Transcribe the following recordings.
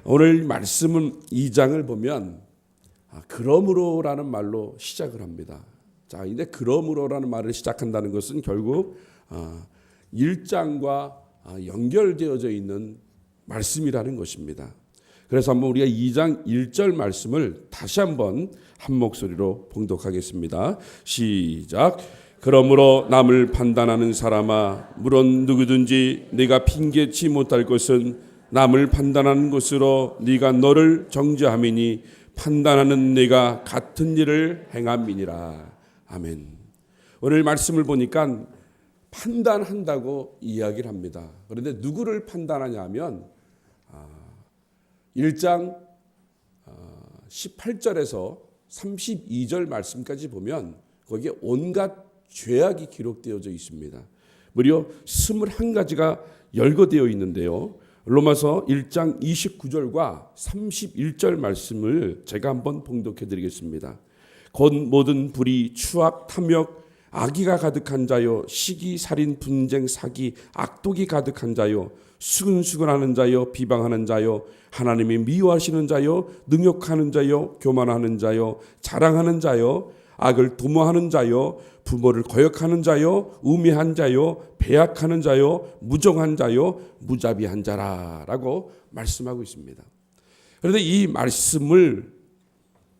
오늘 말씀은 2장을 보면 그러므로라는 말로 시작을 합니다. 자, 근데 그러므로라는 말을 시작한다는 것은 결국 1장과 연결되어져 있는 말씀이라는 것입니다. 그래서 한번 우리가 2장 1절 말씀을 다시 한번 한 목소리로 봉독하겠습니다. 시작. 그러므로 남을 판단하는 사람아, 물론 누구든지 네가 핑계치 못할 것은 남을 판단하는 것으로 네가 너를 정죄함이니 판단하는 네가 같은 일을 행함이니라. 아멘. 오늘 말씀을 보니까 판단한다고 이야기를 합니다. 그런데 누구를 판단하냐 하면 1장 18절에서 32절 말씀까지 보면 거기에 온갖 죄악이 기록되어져 있습니다. 무려 21가지가 열거되어 있는데요. 로마서 1장 29절과 31절 말씀을 제가 한번 봉독해 드리겠습니다. 곧 모든 불의, 추악, 탐욕, 악의가 가득한 자요, 시기, 살인, 분쟁, 사기, 악독이 가득한 자요, 수근수근하는 자요, 비방하는 자요, 하나님이 미워하시는 자요, 능욕하는 자요, 교만하는 자요, 자랑하는 자요, 악을 도모하는 자요, 부모를 거역하는 자요, 우매한 자요, 배약하는 자요, 무정한 자요, 무자비한 자라라고 말씀하고 있습니다. 그런데 이 말씀을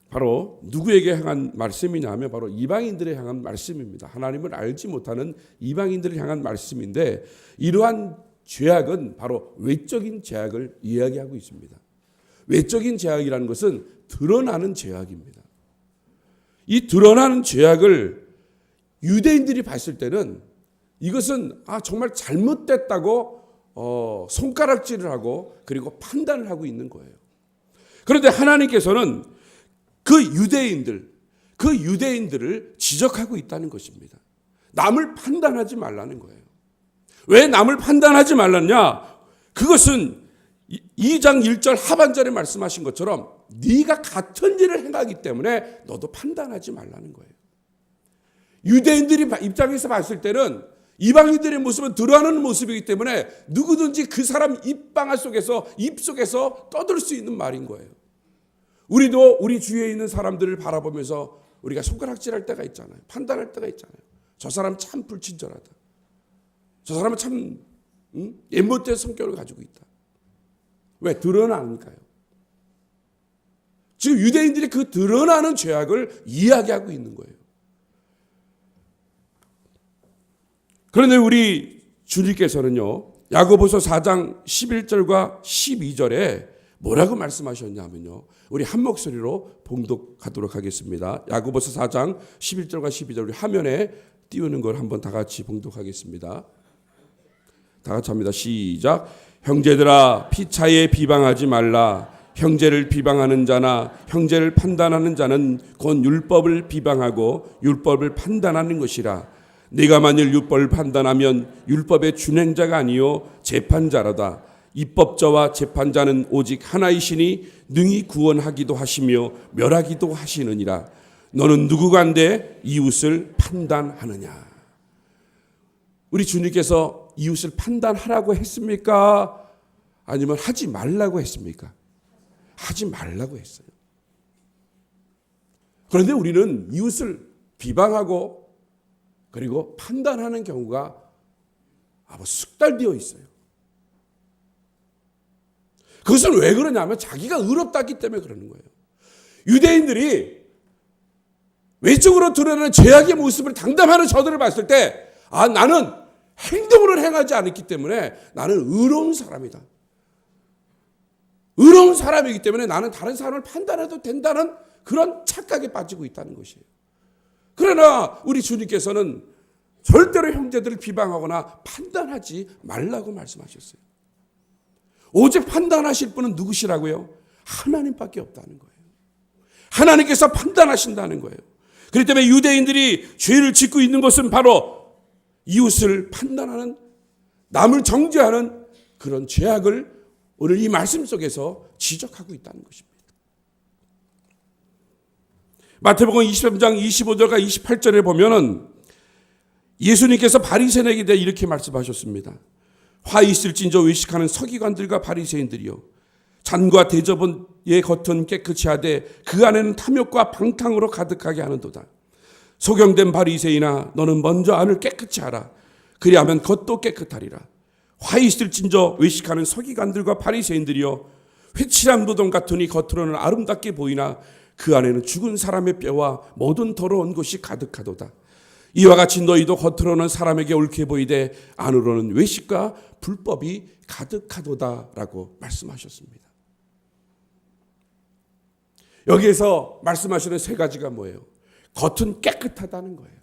바로 누구에게 향한 말씀이냐 하면 바로 이방인들에 향한 말씀입니다. 하나님을 알지 못하는 이방인들을 향한 말씀인데, 이러한 죄악은 바로 외적인 죄악을 이야기하고 있습니다. 외적인 죄악이라는 것은 드러나는 죄악입니다. 이 드러나는 죄악을 유대인들이 봤을 때는 이것은 정말 잘못됐다고 손가락질을 하고 그리고 판단을 하고 있는 거예요. 그런데 하나님께서는 그 유대인들을 지적하고 있다는 것입니다. 남을 판단하지 말라는 거예요. 왜 남을 판단하지 말랐냐? 그것은 2장 1절 하반절에 말씀하신 것처럼 네가 같은 일을 행하기 때문에 너도 판단하지 말라는 거예요. 유대인들이 입장에서 봤을 때는 이방인들의 모습은 드러나는 모습이기 때문에 누구든지 그 사람 입 속에서 떠들 수 있는 말인 거예요. 우리도 우리 주위에 있는 사람들을 바라보면서 우리가 손가락질할 때가 있잖아요. 판단할 때가 있잖아요. 저 사람 참 불친절하다. 저 사람은 참 옛못된 성격을 가지고 있다. 왜? 드러나니까요. 지금 유대인들이 그 드러나는 죄악을 이야기하고 있는 거예요. 그런데 우리 주님께서는요, 야고보서 4장 11절과 12절에 뭐라고 말씀하셨냐면요, 우리 한 목소리로 봉독하도록 하겠습니다. 야고보서 4장 11절과 12절 우리 화면에 띄우는 걸 한번 다 같이 봉독하겠습니다. 다 같이 합니다. 시작. 형제들아, 피차에 비방하지 말라. 형제를 비방하는 자나 형제를 판단하는 자는 곧 율법을 비방하고 율법을 판단하는 것이라. 네가 만일 율법을 판단하면 율법의 준행자가 아니요 재판자라다. 입법자와 재판자는 오직 하나이시니 능히 구원하기도 하시며 멸하기도 하시느니라. 너는 누구간데 이웃을 판단하느냐? 우리 주님께서 이웃을 판단하라고 했습니까? 아니면 하지 말라고 했습니까? 하지 말라고 했어요. 그런데 우리는 이웃을 비방하고 그리고 판단하는 경우가 숙달되어 있어요. 그것은 왜 그러냐면 자기가 의롭다기 때문에 그러는 거예요. 유대인들이 외적으로 드러나는 죄악의 모습을 당담하는 저들을 봤을 때 나는 행동으로 행하지 않았기 때문에 나는 의로운 사람이다. 의로운 사람이기 때문에 나는 다른 사람을 판단해도 된다는 그런 착각에 빠지고 있다는 것이에요. 그러나 우리 주님께서는 절대로 형제들을 비방하거나 판단하지 말라고 말씀하셨어요. 오직 판단하실 분은 누구시라고요? 하나님밖에 없다는 거예요. 하나님께서 판단하신다는 거예요. 그렇기 때문에 유대인들이 죄를 짓고 있는 것은 바로 이웃을 판단하는, 남을 정죄하는 그런 죄악을 오늘 이 말씀 속에서 지적하고 있다는 것입니다. 마태복음 23장 25절과 28절에 보면은 예수님께서 바리새인에게 대해 이렇게 말씀하셨습니다. 화 있을진저 외식하는 서기관들과 바리새인들이요, 잔과 대접의 겉은 깨끗이 하되 그 안에는 탐욕과 방탕으로 가득하게 하는도다. 소경된 바리새인아, 너는 먼저 안을 깨끗이 하라. 그리하면 겉도 깨끗하리라. 화 있을진저 외식하는 서기관들과 바리새인들이여, 회칠한 무덤 같으니 겉으로는 아름답게 보이나 그 안에는 죽은 사람의 뼈와 모든 더러운 것이 가득하도다. 이와 같이 너희도 겉으로는 사람에게 옳게 보이되 안으로는 외식과 불법이 가득하도다라고 말씀하셨습니다. 여기에서 말씀하시는 세 가지가 뭐예요? 겉은 깨끗하다는 거예요.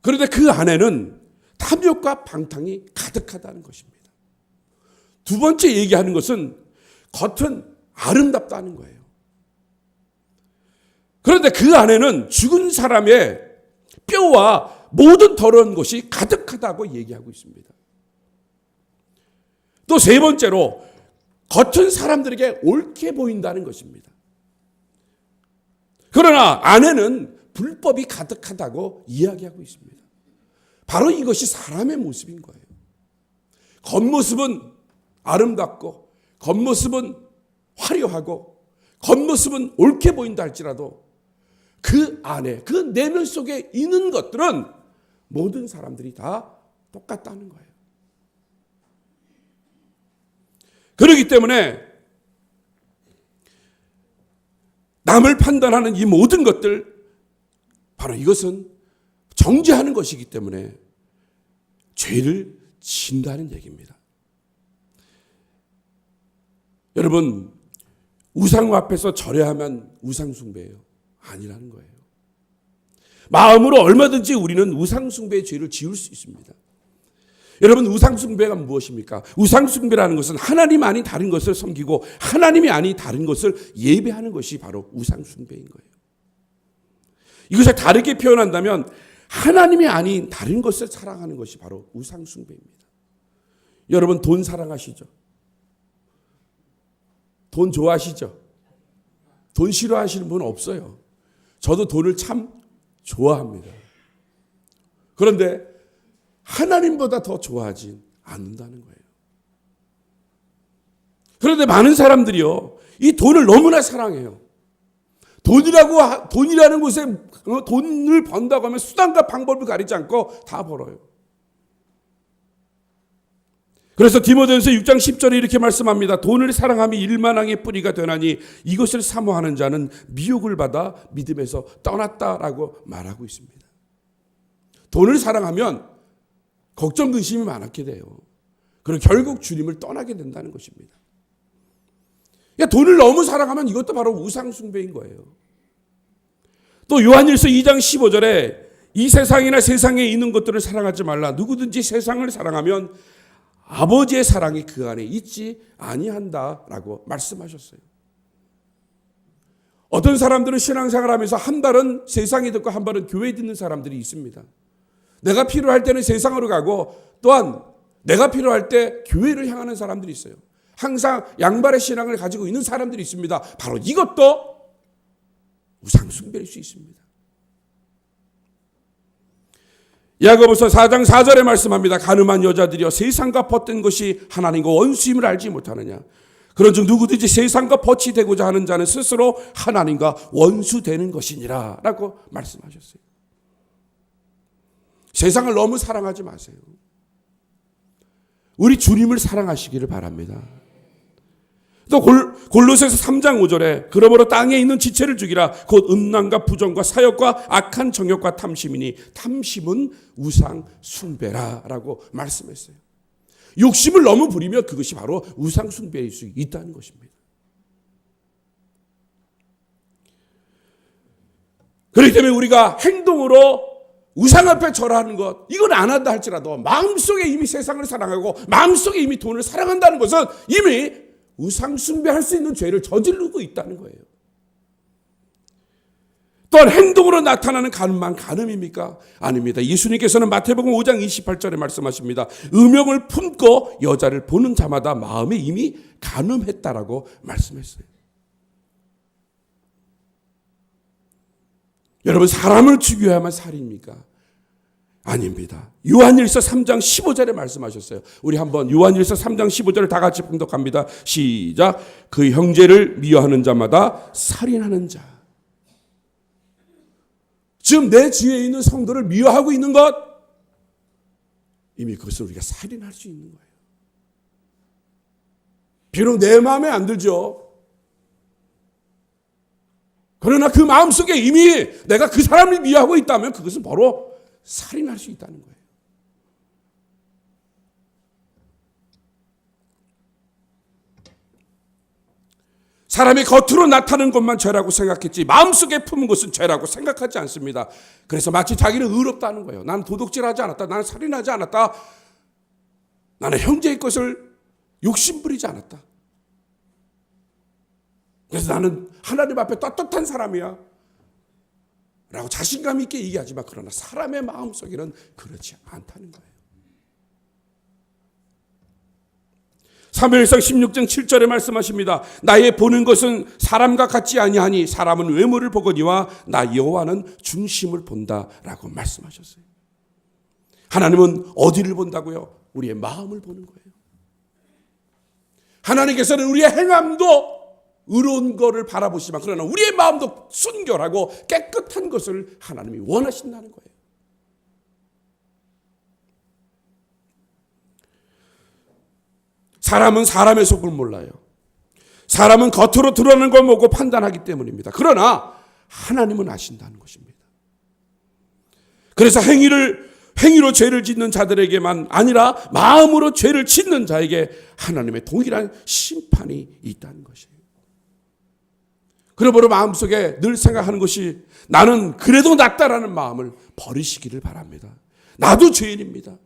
그런데 그 안에는 탐욕과 방탕이 가득하다는 것입니다. 두 번째 얘기하는 것은 겉은 아름답다는 거예요. 그런데 그 안에는 죽은 사람의 뼈와 모든 더러운 것이 가득하다고 얘기하고 있습니다. 또 세 번째로 겉은 사람들에게 옳게 보인다는 것입니다. 그러나 안에는 불법이 가득하다고 이야기하고 있습니다. 바로 이것이 사람의 모습인 거예요. 겉모습은 아름답고 겉모습은 화려하고 겉모습은 옳게 보인다 할지라도 그 안에, 그 내면 속에 있는 것들은 모든 사람들이 다 똑같다는 거예요. 그렇기 때문에 남을 판단하는 이 모든 것들, 바로 이것은 정죄하는 것이기 때문에 죄를 진다는 얘기입니다. 여러분, 우상 앞에서 절해야만 우상 숭배예요? 아니라는 거예요. 마음으로 얼마든지 우리는 우상 숭배의 죄를 지을 수 있습니다. 여러분, 우상 숭배가 무엇입니까? 우상 숭배라는 것은 하나님 아닌 다른 것을 섬기고 하나님이 아닌 다른 것을 예배하는 것이 바로 우상 숭배인 거예요. 이것을 다르게 표현한다면 하나님이 아닌 다른 것을 사랑하는 것이 바로 우상 숭배입니다. 여러분, 돈 사랑하시죠? 돈 좋아하시죠? 돈 싫어하시는 분 없어요. 저도 돈을 참 좋아합니다. 그런데 하나님보다 더 좋아하지 않는다는 거예요. 그런데 많은 사람들이요, 이 돈을 너무나 사랑해요. 돈이라는 곳에 돈을 번다고 하면 수단과 방법을 가리지 않고 다 벌어요. 그래서 디모데전서 6장 10절에 이렇게 말씀합니다. 돈을 사랑함이 일만왕의 뿌리가 되나니 이것을 사모하는 자는 미혹을 받아 믿음에서 떠났다라고 말하고 있습니다. 돈을 사랑하면 걱정 근심이 많게 돼요. 그리고 결국 주님을 떠나게 된다는 것입니다. 돈을 너무 사랑하면 이것도 바로 우상 숭배인 거예요. 또 요한일서 2장 15절에 이 세상이나 세상에 있는 것들을 사랑하지 말라. 누구든지 세상을 사랑하면 아버지의 사랑이 그 안에 있지 아니한다라고 말씀하셨어요. 어떤 사람들은 신앙생활하면서 한 발은 세상에 듣고 한 발은 교회에 듣는 사람들이 있습니다. 내가 필요할 때는 세상으로 가고 또한 내가 필요할 때 교회를 향하는 사람들이 있어요. 항상 양발의 신앙을 가지고 있는 사람들이 있습니다. 바로 이것도 우상 숭배일 수 있습니다. 야고보서 4장 4절에 말씀합니다. 가늠한 여자들이여, 세상과 벗된 것이 하나님과 원수임을 알지 못하느냐. 그런즉 누구든지 세상과 벗이 되고자 하는 자는 스스로 하나님과 원수되는 것이니라 라고 말씀하셨어요. 세상을 너무 사랑하지 마세요. 우리 주님을 사랑하시기를 바랍니다. 또 골로새서 3장 5절에 그러므로 땅에 있는 지체를 죽이라. 곧 음란과 부정과 사욕과 악한 정욕과 탐심이니 탐심은 우상 숭배라 라고 말씀했어요. 욕심을 너무 부리면 그것이 바로 우상 숭배일 수 있다는 것입니다. 그렇기 때문에 우리가 행동으로 우상 앞에 절하는 것, 이건 안 한다 할지라도 마음속에 이미 세상을 사랑하고 마음속에 이미 돈을 사랑한다는 것은 이미 우상 숭배할 수 있는 죄를 저지르고 있다는 거예요. 또한 행동으로 나타나는 가늠만 가늠입니까? 아닙니다. 예수님께서는 마태복음 5장 28절에 말씀하십니다. 음욕을 품고 여자를 보는 자마다 마음에 이미 가늠했다라고 말씀했어요. 여러분, 사람을 죽여야만 살인입니까? 아닙니다. 요한일서 3장 15절에 말씀하셨어요. 우리 한번 요한일서 3장 15절을 다 같이 봉독합니다. 시작. 그 형제를 미워하는 자마다 살인하는 자. 지금 내 주위에 있는 성도를 미워하고 있는 것, 이미 그것을 우리가 살인할 수 있는 거예요. 비록 내 마음에 안 들죠. 그러나 그 마음속에 이미 내가 그 사람을 미워하고 있다면 그것은 바로 살인할 수 있다는 거예요. 사람이 겉으로 나타나는 것만 죄라고 생각했지 마음속에 품은 것은 죄라고 생각하지 않습니다. 그래서 마치 자기는 의롭다는 거예요. 나는 도둑질하지 않았다. 나는 살인하지 않았다. 나는 형제의 것을 욕심부리지 않았다. 그래서 나는 하나님 앞에 떳떳한 사람이야 라고 자신감 있게 얘기하지만 그러나 사람의 마음속에는 그렇지 않다는 거예요. 사무엘상 16장 7절에 말씀하십니다. 나의 보는 것은 사람과 같지 아니하니 사람은 외모를 보거니와 나 여호와는 중심을 본다라고 말씀하셨어요. 하나님은 어디를 본다고요? 우리의 마음을 보는 거예요. 하나님께서는 우리의 행함도 의로운 것을 바라보시지만 그러나 우리의 마음도 순결하고 깨끗한 것을 하나님이 원하신다는 거예요. 사람은 사람의 속을 몰라요. 사람은 겉으로 드러나는 걸 보고 판단하기 때문입니다. 그러나 하나님은 아신다는 것입니다. 그래서 행위로 죄를 짓는 자들에게만 아니라 마음으로 죄를 짓는 자에게 하나님의 동일한 심판이 있다는 것이에요. 그러므로 마음속에 늘 생각하는 것이 나는 그래도 낫다라는 마음을 버리시기를 바랍니다. 나도 죄인입니다.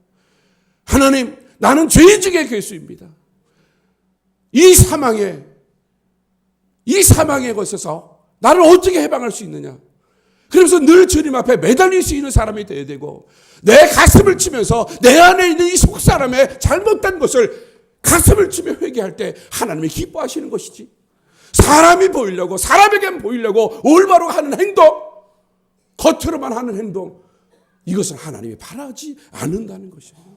하나님, 나는 죄인 중에 괴수입니다. 이 사망의 것에서 나를 어떻게 해방할 수 있느냐? 그러면서 늘 주님 앞에 매달릴 수 있는 사람이 되어야 되고 내 가슴을 치면서 내 안에 있는 이 속사람의 잘못된 것을 가슴을 치며 회개할 때 하나님이 기뻐하시는 것이지. 사람이 보이려고 사람에게 보이려고 올바로 하는 행동, 겉으로만 하는 행동, 이것은 하나님이 바라지 않는다는 것이에요.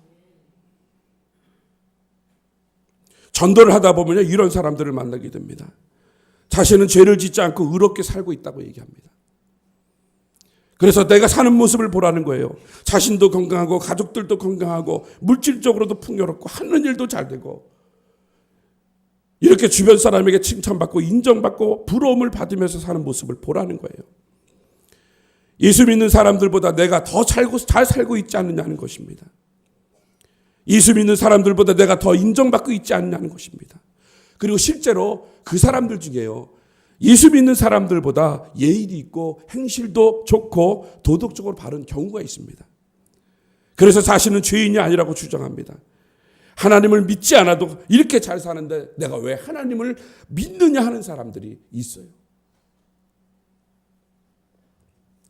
전도를 하다 보면 이런 사람들을 만나게 됩니다. 자신은 죄를 짓지 않고 의롭게 살고 있다고 얘기합니다. 그래서 내가 사는 모습을 보라는 거예요. 자신도 건강하고 가족들도 건강하고 물질적으로도 풍요롭고 하는 일도 잘 되고 이렇게 주변 사람에게 칭찬받고 인정받고 부러움을 받으면서 사는 모습을 보라는 거예요. 예수 믿는 사람들보다 내가 더 잘 살고 있지 않느냐는 것입니다. 예수 믿는 사람들보다 내가 더 인정받고 있지 않느냐는 것입니다. 그리고 실제로 그 사람들 중에요. 예수 믿는 사람들보다 예의도 있고 행실도 좋고 도덕적으로 바른 경우가 있습니다. 그래서 자신은 죄인이 아니라고 주장합니다. 하나님을 믿지 않아도 이렇게 잘 사는데 내가 왜 하나님을 믿느냐 하는 사람들이 있어요.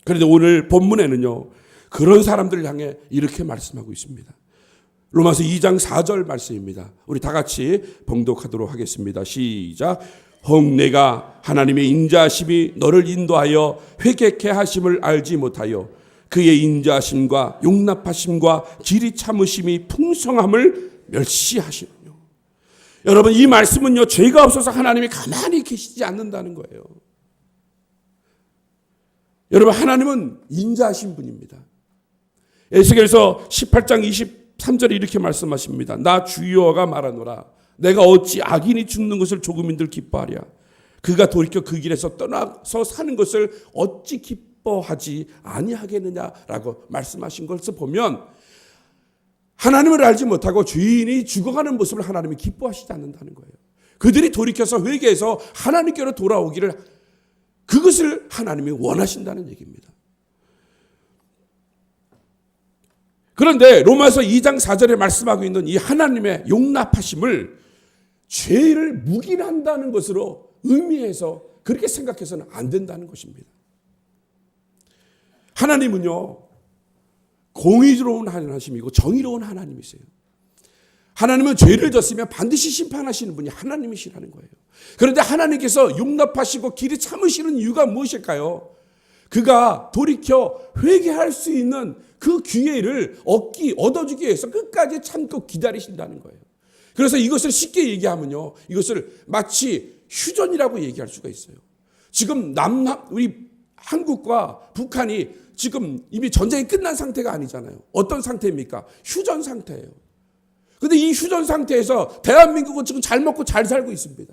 그런데 오늘 본문에는요, 그런 사람들을 향해 이렇게 말씀하고 있습니다. 로마서 2장 4절 말씀입니다. 우리 다 같이 봉독하도록 하겠습니다. 시작. 혹 내가 하나님의 인자하심이 너를 인도하여 회개케 하심을 알지 못하여 그의 인자하심과 용납하심과 길이 참으심이 풍성함을 멸시하시느뇨. 여러분, 이 말씀은요, 죄가 없어서 하나님이 가만히 계시지 않는다는 거예요. 여러분, 하나님은 인자하신 분입니다. 에스겔서 18장 23절에 이렇게 말씀하십니다. 나 주여가 말하노라. 내가 어찌 악인이 죽는 것을 조금인들 기뻐하랴. 그가 돌이켜 그 길에서 떠나서 사는 것을 어찌 기뻐하지 아니하겠느냐라고 말씀하신 것을 보면 하나님을 알지 못하고 죄인이 죽어가는 모습을 하나님이 기뻐하시지 않는다는 거예요. 그들이 돌이켜서 회개해서 하나님께로 돌아오기를, 그것을 하나님이 원하신다는 얘기입니다. 그런데 로마서 2장 4절에 말씀하고 있는 이 하나님의 용납하심을 죄를 묵인한다는 것으로 의미해서 그렇게 생각해서는 안 된다는 것입니다. 하나님은요, 공의로운 하나님이고 정의로운 하나님이세요. 하나님은 죄를 졌으면 반드시 심판하시는 분이 하나님이시라는 거예요. 그런데 하나님께서 용납하시고 길이 참으시는 이유가 무엇일까요? 그가 돌이켜 회개할 수 있는 그 기회를 얻어주기 위해서 끝까지 참고 기다리신다는 거예요. 그래서 이것을 쉽게 얘기하면요, 이것을 마치 휴전이라고 얘기할 수가 있어요. 지금 우리 한국과 북한이 지금 이미 전쟁이 끝난 상태가 아니잖아요. 어떤 상태입니까? 휴전 상태예요. 그런데 이 휴전 상태에서 대한민국은 지금 잘 먹고 잘 살고 있습니다.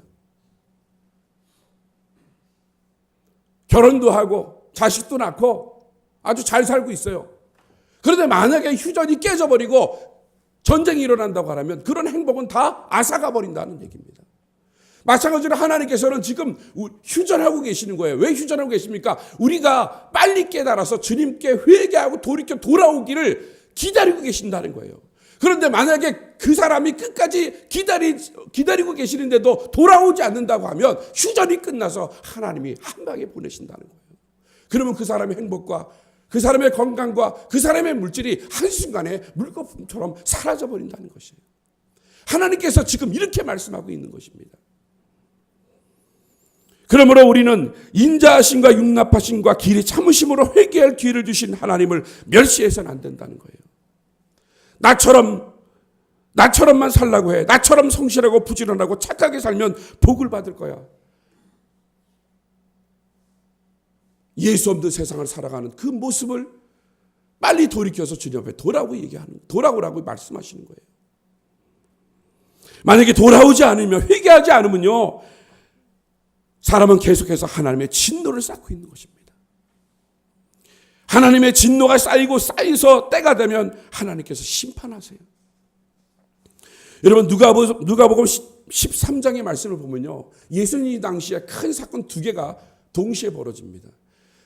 결혼도 하고 자식도 낳고 아주 잘 살고 있어요. 그런데 만약에 휴전이 깨져버리고 전쟁이 일어난다고 하면 그런 행복은 다 앗아가 버린다는 얘기입니다. 마찬가지로 하나님께서는 지금 휴전하고 계시는 거예요. 왜 휴전하고 계십니까? 우리가 빨리 깨달아서 주님께 회개하고 돌이켜 돌아오기를 기다리고 계신다는 거예요. 그런데 만약에 그 사람이 끝까지 기다리고 계시는데도 돌아오지 않는다고 하면 휴전이 끝나서 하나님이 한 방에 보내신다는 거예요. 그러면 그 사람의 행복과 그 사람의 건강과 그 사람의 물질이 한순간에 물거품처럼 사라져버린다는 것이에요. 하나님께서 지금 이렇게 말씀하고 있는 것입니다. 그러므로 우리는 인자하심과 융납하심과 길이 참으심으로 회개할 기회를 주신 하나님을 멸시해서는 안 된다는 거예요. 나처럼만 살라고 해. 나처럼 성실하고 부지런하고 착하게 살면 복을 받을 거야. 예수 없는 세상을 살아가는 그 모습을 빨리 돌이켜서 주님 앞에 돌아오라고 말씀하시는 거예요. 만약에 돌아오지 않으면, 회개하지 않으면요, 사람은 계속해서 하나님의 진노를 쌓고 있는 것입니다. 하나님의 진노가 쌓여서 때가 되면 하나님께서 심판하세요. 여러분, 누가복음 13장의 말씀을 보면요, 예수님 당시에 큰 사건 두 개가 동시에 벌어집니다.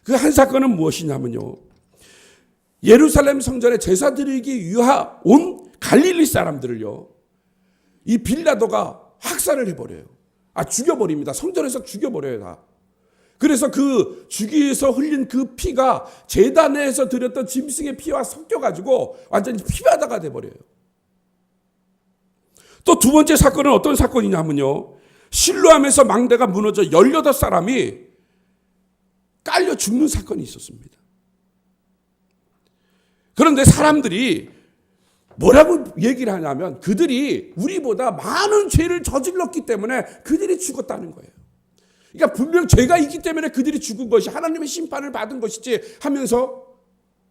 그 한 사건은 무엇이냐면요, 예루살렘 성전에 제사 드리기 위하 온 갈릴리 사람들을요, 이 빌라도가 학살을 해버려요. 죽여버립니다. 성전에서 죽여버려요, 다. 그래서 그 죽이에서 흘린 그 피가 제단에서 드렸던 짐승의 피와 섞여가지고 완전히 피바다가 돼버려요. 또 두 번째 사건은 어떤 사건이냐면요, 실로암에서 망대가 무너져 18사람이 깔려 죽는 사건이 있었습니다. 그런데 사람들이 뭐라고 얘기를 하냐면, 그들이 우리보다 많은 죄를 저질렀기 때문에 그들이 죽었다는 거예요. 그러니까 분명 죄가 있기 때문에 그들이 죽은 것이 하나님의 심판을 받은 것이지 하면서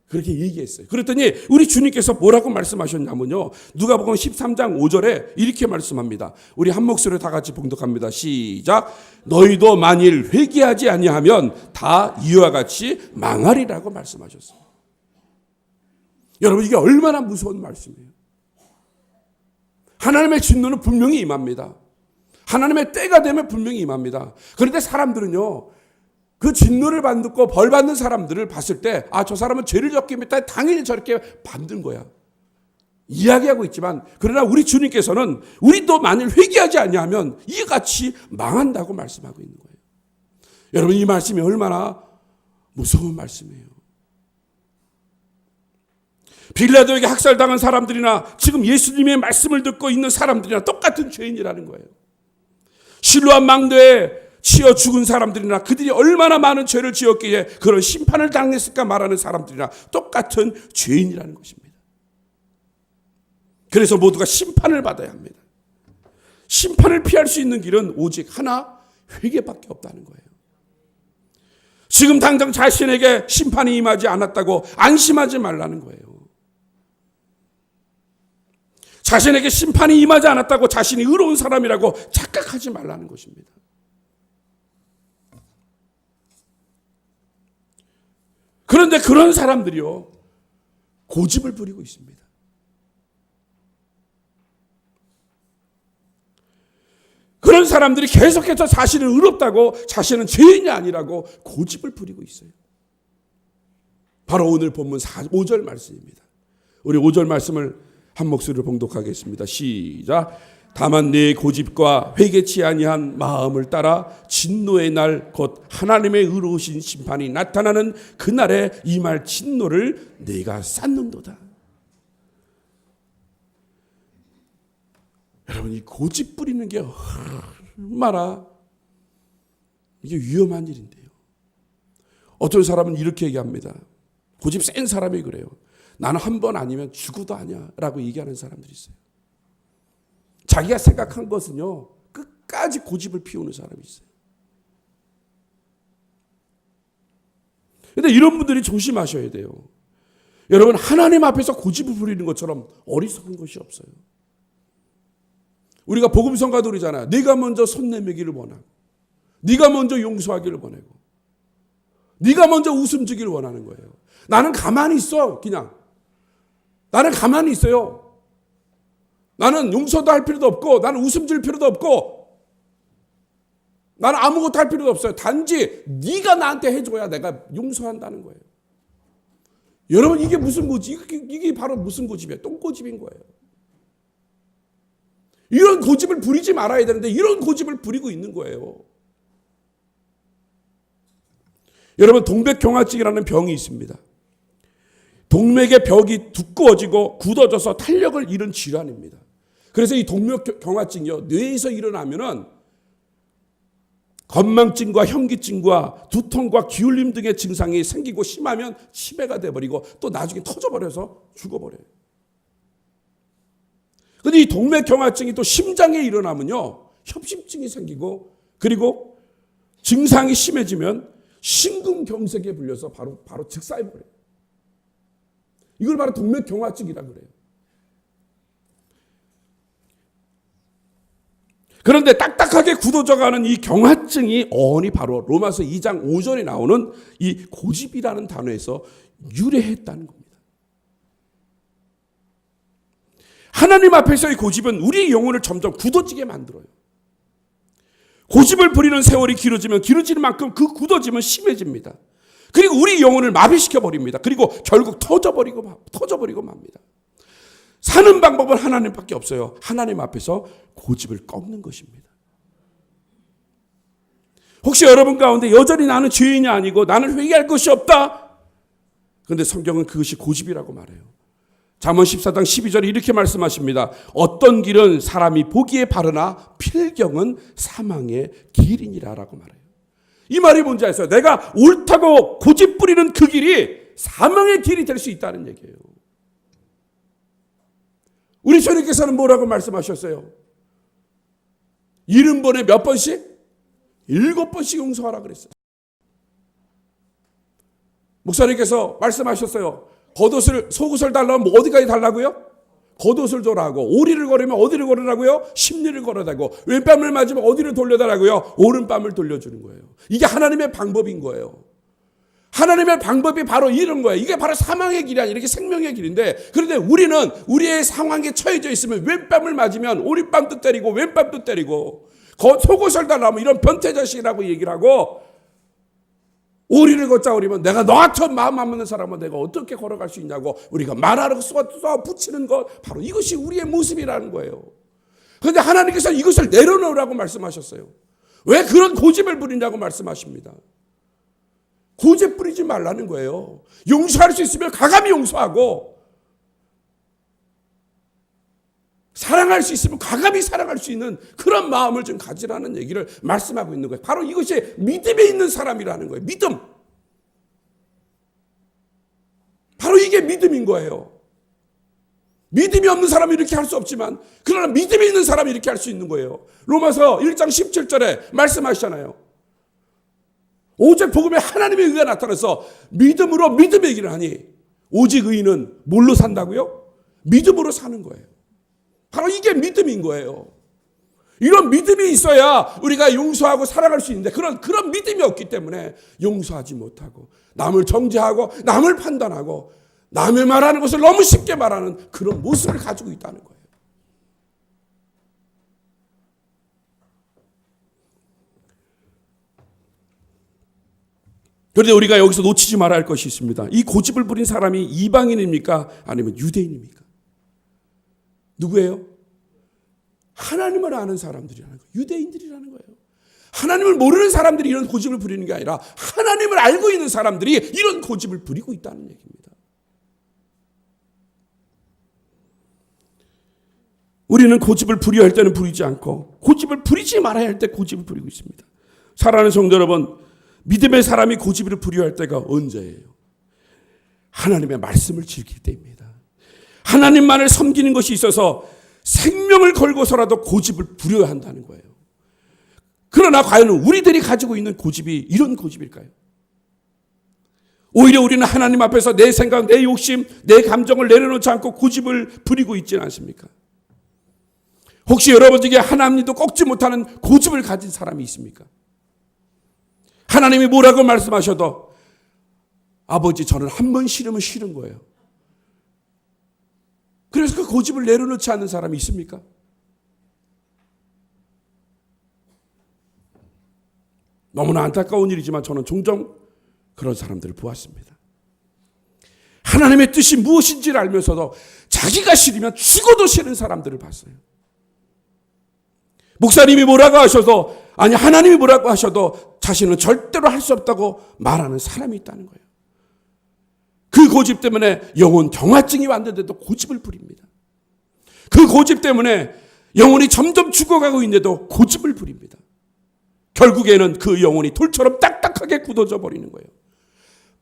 그렇게 얘기했어요. 그랬더니 우리 주님께서 뭐라고 말씀하셨냐면요, 누가복음 13장 5절에 이렇게 말씀합니다. 우리 한 목소리로 다 같이 봉독합니다. 시작. 너희도 만일 회개하지 아니하면 다 이와 같이 망하리라고 말씀하셨어요. 여러분, 이게 얼마나 무서운 말씀이에요. 하나님의 진노는 분명히 임합니다. 하나님의 때가 되면 분명히 임합니다. 그런데 사람들은요, 그 진노를 받고 벌 받는 사람들을 봤을 때, 저 사람은 죄를 졌기 때문에 당연히 저렇게 받는 거야, 이야기하고 있지만, 그러나 우리 주님께서는 우리도 만일 회개하지 아니하면 이같이 망한다고 말씀하고 있는 거예요. 여러분, 이 말씀이 얼마나 무서운 말씀이에요. 빌라도에게 학살당한 사람들이나 지금 예수님의 말씀을 듣고 있는 사람들이나 똑같은 죄인이라는 거예요. 실로암 망대에 치여 죽은 사람들이나 그들이 얼마나 많은 죄를 지었기에 그런 심판을 당했을까 말하는 사람들이나 똑같은 죄인이라는 것입니다. 그래서 모두가 심판을 받아야 합니다. 심판을 피할 수 있는 길은 오직 하나, 회개밖에 없다는 거예요. 지금 당장 자신에게 심판이 임하지 않았다고 안심하지 말라는 거예요. 자신에게 심판이 임하지 않았다고 자신이 의로운 사람이라고 착각하지 말라는 것입니다. 그런데 그런 사람들이요, 고집을 부리고 있습니다. 그런 사람들이 계속해서 자신은 의롭다고, 자신은 죄인이 아니라고 고집을 부리고 있어요. 바로 오늘 본문 5절 말씀입니다. 우리 5절 말씀을 한 목소리로 봉독하겠습니다. 시작. 다만 내 고집과 회개치 아니한 마음을 따라 진노의 날 곧 하나님의 의로우신 심판이 나타나는 그날에 임할 진노를 내가 쌓는도다. 여러분, 이 고집 부리는 게 얼마나 이게 위험한 일인데요. 어떤 사람은 이렇게 얘기합니다. 고집 센 사람이 그래요. 나는 한 번 아니면 죽어도 아니야 라고 얘기하는 사람들이 있어요. 자기가 생각한 것은요, 끝까지 고집을 피우는 사람이 있어요. 그런데 이런 분들이 조심하셔야 돼요. 여러분, 하나님 앞에서 고집을 부리는 것처럼 어리석은 것이 없어요. 우리가 복음 성가도 그러잖아요. 네가 먼저 손 내밀기를 원하고, 네가 먼저 용서하기를 원하고, 네가 먼저 웃음 주기를 원하는 거예요. 나는 가만히 있어. 그냥 나는 가만히 있어요. 나는 용서도 할 필요도 없고, 나는 웃음 줄 필요도 없고, 나는 아무것도 할 필요도 없어요. 단지 네가 나한테 해줘야 내가 용서한다는 거예요. 여러분, 이게 무슨 고집? 이게 바로 무슨 고집이에요? 똥고집인 거예요. 이런 고집을 부리지 말아야 되는데 이런 고집을 부리고 있는 거예요. 여러분, 동맥경화증이라는 병이 있습니다. 동맥의 벽이 두꺼워지고 굳어져서 탄력을 잃은 질환입니다. 그래서 이 동맥경화증이요, 뇌에서 일어나면은 건망증과 현기증과 두통과 기울림 등의 증상이 생기고 심하면 치매가 돼버리고 또 나중에 터져버려서 죽어버려요. 그런데 이 동맥경화증이 또 심장에 일어나면요, 협심증이 생기고, 그리고 증상이 심해지면 심근경색에 불려서 바로 즉사해버려요. 이걸 바로 동맥경화증이라고 그래요. 그런데 딱딱하게 굳어져가는 이 경화증이 어원이 바로 로마서 2장 5절에 나오는 이 고집이라는 단어에서 유래했다는 겁니다. 하나님 앞에서의 고집은 우리의 영혼을 점점 굳어지게 만들어요. 고집을 부리는 세월이 길어지면 길어지는 만큼 그 굳어짐은 심해집니다. 그리고 우리 영혼을 마비시켜 버립니다. 그리고 결국 터져버리고 맙니다. 사는 방법은 하나님밖에 없어요. 하나님 앞에서 고집을 꺾는 것입니다. 혹시 여러분 가운데 여전히 나는 죄인이 아니고 나는 회개할 것이 없다. 그런데 성경은 그것이 고집이라고 말해요. 잠언 14장 12절에 이렇게 말씀하십니다. 어떤 길은 사람이 보기에 바르나 필경은 사망의 길이니라라고 말해요. 이 말이 뭔지 아세요? 내가 옳다고 고집 부리는 그 길이 사망의 길이 될 수 있다는 얘기예요. 우리 주님께서는 뭐라고 말씀하셨어요? 70번에 몇 번씩? 7번씩 용서하라 그랬어요. 목사님께서 말씀하셨어요. 겉옷을, 속옷을 달라면 어디까지 달라고요? 겉옷을 줘라고. 오리를 걸으면 어디를 걸으라고요? 십리를 걸어다고. 왼뺨을 맞으면 어디를 돌려달라고요? 오른뺨을 돌려주는 거예요. 이게 하나님의 방법인 거예요. 하나님의 방법이 바로 이런 거예요. 이게 바로 사망의 길이 아니라 이렇게 생명의 길인데, 그런데 우리는 우리의 상황에 처해져 있으면 왼뺨을 맞으면 오른뺨도 때리고 왼뺨도 때리고, 속옷을 달라면 이런 변태자식이라고 얘기를 하고, 오리를 걷자 그러면 내가 너처럼 마음 안 맞는 사람은 내가 어떻게 걸어갈 수 있냐고 우리가 말하고 쏘아 붙이는 것, 바로 이것이 우리의 모습이라는 거예요. 그런데 하나님께서 이것을 내려놓으라고 말씀하셨어요. 왜 그런 고집을 부리냐고 말씀하십니다. 고집 부리지 말라는 거예요. 용서할 수 있으면 과감히 용서하고, 사랑할 수 있으면 과감히 사랑할 수 있는 그런 마음을 좀 가지라는 얘기를 말씀하고 있는 거예요. 바로 이것이 믿음에 있는 사람이라는 거예요. 믿음. 바로 이게 믿음인 거예요. 믿음이 없는 사람이 이렇게 할 수 없지만, 그러나 믿음이 있는 사람이 이렇게 할 수 있는 거예요. 로마서 1장 17절에 말씀하시잖아요. 오직 복음에 하나님의 의가 나타나서 믿음으로 믿음의 얘기를 하니, 오직 의인은 뭘로 산다고요? 믿음으로 사는 거예요. 바로 이게 믿음인 거예요. 이런 믿음이 있어야 우리가 용서하고 살아갈 수 있는데, 그런 믿음이 없기 때문에 용서하지 못하고 남을 정죄하고 남을 판단하고 남의 말하는 것을 너무 쉽게 말하는 그런 모습을 가지고 있다는 거예요. 그런데 우리가 여기서 놓치지 말아야 할 것이 있습니다. 이 고집을 부린 사람이 이방인입니까? 아니면 유대인입니까? 누구예요? 하나님을 아는 사람들이라는 거예요. 유대인들이라는 거예요. 하나님을 모르는 사람들이 이런 고집을 부리는 게 아니라 하나님을 알고 있는 사람들이 이런 고집을 부리고 있다는 얘기입니다. 우리는 고집을 부려야 할 때는 부리지 않고, 고집을 부리지 말아야 할 때 고집을 부리고 있습니다. 사랑하는 성도 여러분, 믿음의 사람이 고집을 부려할 때가 언제예요? 하나님의 말씀을 즐길 때입니다. 하나님만을 섬기는 것이 있어서 생명을 걸고서라도 고집을 부려야 한다는 거예요. 그러나 과연 우리들이 가지고 있는 고집이 이런 고집일까요? 오히려 우리는 하나님 앞에서 내 생각, 내 욕심, 내 감정을 내려놓지 않고 고집을 부리고 있지는 않습니까? 혹시 여러분 중에 하나님도 꺾지 못하는 고집을 가진 사람이 있습니까? 하나님이 뭐라고 말씀하셔도 아버지 저는 한 번 싫으면 싫은 거예요. 그래서 그 고집을 내려놓지 않는 사람이 있습니까? 너무나 안타까운 일이지만 저는 종종 그런 사람들을 보았습니다. 하나님의 뜻이 무엇인지를 알면서도 자기가 싫으면 죽어도 싫은 사람들을 봤어요. 목사님이 뭐라고 하셔도, 아니 하나님이 뭐라고 하셔도 자신은 절대로 할 수 없다고 말하는 사람이 있다는 거예요. 그 고집 때문에 영혼 경화증이 왔는데도 고집을 부립니다. 그 고집 때문에 영혼이 점점 죽어가고 있는데도 고집을 부립니다. 결국에는 그 영혼이 돌처럼 딱딱하게 굳어져 버리는 거예요.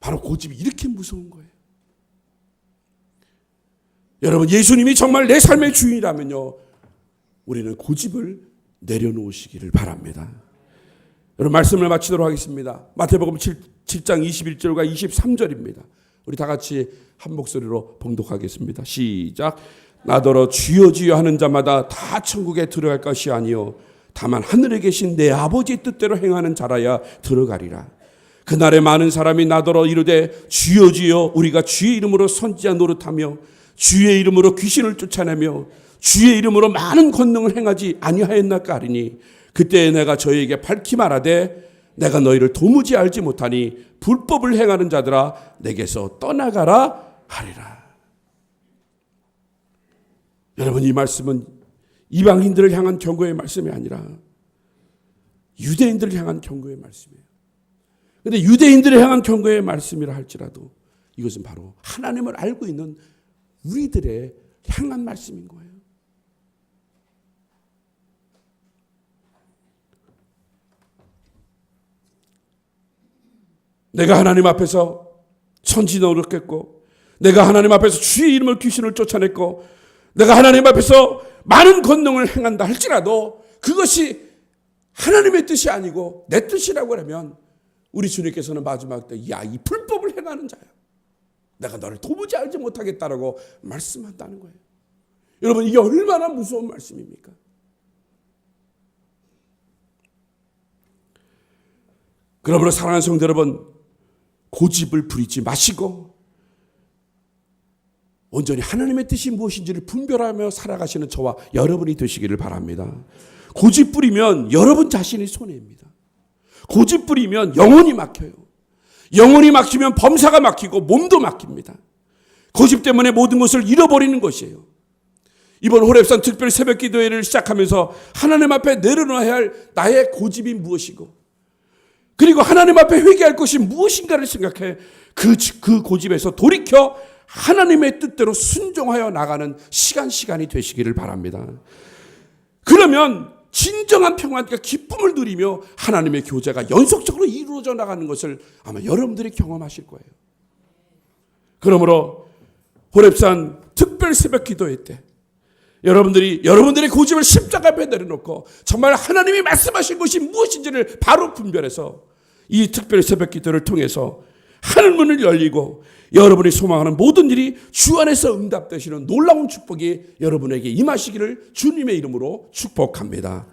바로 고집이 이렇게 무서운 거예요. 여러분, 예수님이 정말 내 삶의 주인이라면요, 우리는 고집을 내려놓으시기를 바랍니다. 여러분, 말씀을 마치도록 하겠습니다. 마태복음 7장 21절과 23절입니다. 우리 다 같이 한 목소리로 봉독하겠습니다. 시작. 나더러 주여 주여 하는 자마다 다 천국에 들어갈 것이 아니요 다만 하늘에 계신 내 아버지의 뜻대로 행하는 자라야 들어가리라. 그날에 많은 사람이 나더러 이르되 주여 주여 우리가 주의 이름으로 선지자 노릇하며 주의 이름으로 귀신을 쫓아내며 주의 이름으로 많은 권능을 행하지 아니하였나까 하리니 그때 내가 저희에게 밝히 말하되 내가 너희를 도무지 알지 못하니 불법을 행하는 자들아 내게서 떠나가라 하리라. 여러분, 이 말씀은 이방인들을 향한 경고의 말씀이 아니라 유대인들을 향한 경고의 말씀이에요. 그런데 유대인들을 향한 경고의 말씀이라 할지라도 이것은 바로 하나님을 알고 있는 우리들의 향한 말씀인 거예요. 내가 하나님 앞에서 선지 노릇했고, 내가 하나님 앞에서 주의 이름을 귀신을 쫓아냈고, 내가 하나님 앞에서 많은 권능을 행한다 할지라도 그것이 하나님의 뜻이 아니고 내 뜻이라고 하면 우리 주님께서는 마지막 때 야, 이 불법을 행하는 자야, 내가 너를 도무지 알지 못하겠다라고 말씀한다는 거예요. 여러분, 이게 얼마나 무서운 말씀입니까? 그러므로 사랑하는 성도 여러분, 고집을 부리지 마시고 온전히 하나님의 뜻이 무엇인지를 분별하며 살아가시는 저와 여러분이 되시기를 바랍니다. 고집 부리면 여러분 자신이 손해입니다. 고집 부리면 영혼이 막혀요. 영혼이 막히면 범사가 막히고 몸도 막힙니다. 고집 때문에 모든 것을 잃어버리는 것이에요. 이번 호렙산 특별 새벽 기도회를 시작하면서 하나님 앞에 내려놔야 할 나의 고집이 무엇이고, 그리고 하나님 앞에 회개할 것이 무엇인가를 생각해 그 고집에서 돌이켜 하나님의 뜻대로 순종하여 나가는 시간이 되시기를 바랍니다. 그러면 진정한 평안과 기쁨을 누리며 하나님의 교제가 연속적으로 이루어져 나가는 것을 아마 여러분들이 경험하실 거예요. 그러므로 호렙산 특별 새벽 기도회 때 여러분들의 고집을 십자가 앞에 내려놓고 정말 하나님이 말씀하신 것이 무엇인지를 바로 분별해서 이 특별 새벽 기도를 통해서 하늘문을 열리고 여러분이 소망하는 모든 일이 주 안에서 응답되시는 놀라운 축복이 여러분에게 임하시기를 주님의 이름으로 축복합니다.